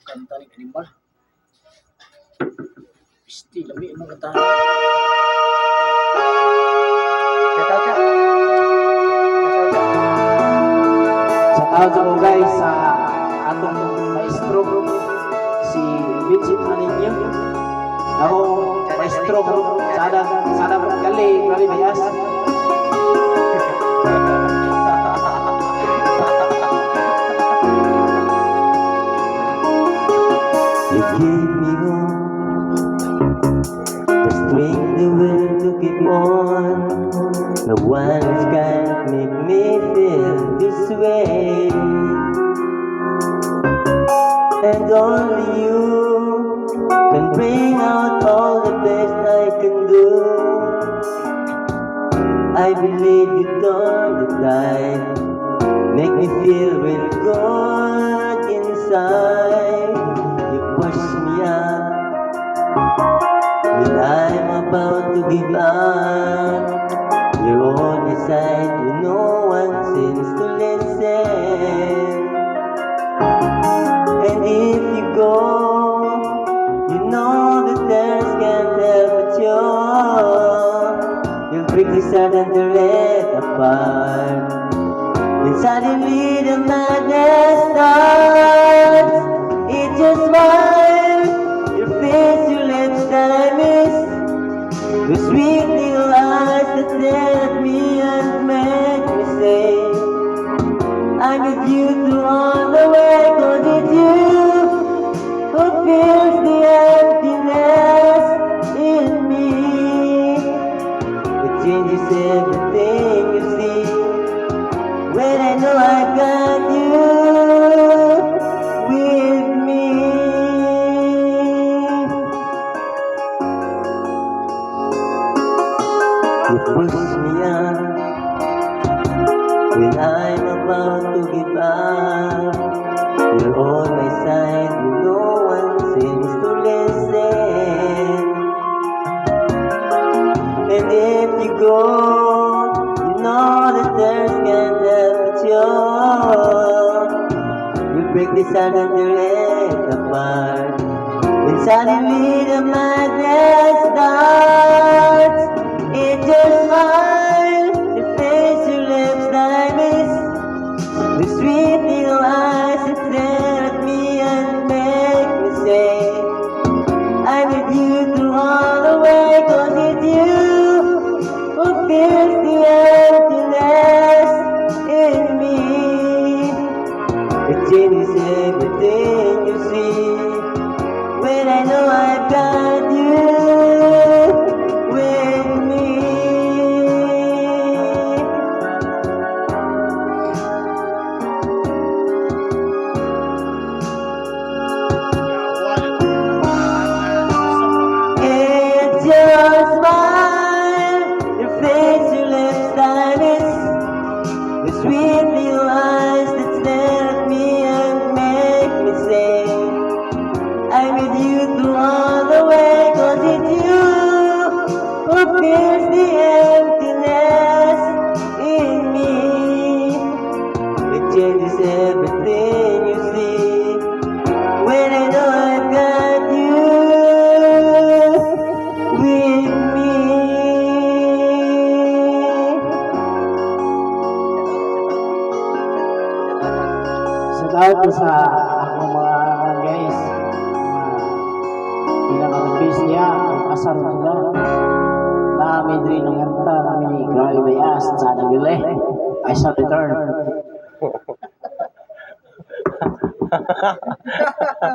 kanta ni animal. Pisti labi mo kanta. Shout out ko guys sa atong maestro si Vincent Aninyo. Ako maestro ko sana galing Bayas. You gave me hope, the strength, the will to keep on. No one's can make me feel this way, and only you can bring out all the best I can do. I believe you don't die, make me feel real good inside. You push me up when I'm about to give up. You're on your side, you no one seems to listen. And if you go, you know that there's can't help but you. You'll quickly start and drift apart. Then suddenly the madness starts. It just smiles, your face, your lips that I miss, the sweet little eyes that stare at me and make me say, I'm with you through all the way, 'cause it's you who fills the emptiness in me. It changes everything you see when I know I got you with me. You push me up when I'm about to give up. You're on my side, you no one seems to listen. And if you go, you know that there's can't help but you. You break this heart and drift apart. Then suddenly the madness starts. It just smiles, your face, your lips that I miss, the sweet little eyes that stare at me and make me say, I'm with you through all the way, 'cause it's you who fills the emptiness in me. It changes everything you see when I know I've got you with me. It's your smile, your face, your lips that I miss, the sweet little eyes that stare at me and make me say, I'm with you through all the way, 'cause it's you who fills the emptiness in me. It changes everything you see when I know I've got you with me. Shout out ko sa akong mga guys, pinaka-base niya, ang asar nila. Nami din ang kanta namin ni Grabe Bayas, sana gile. I shall return.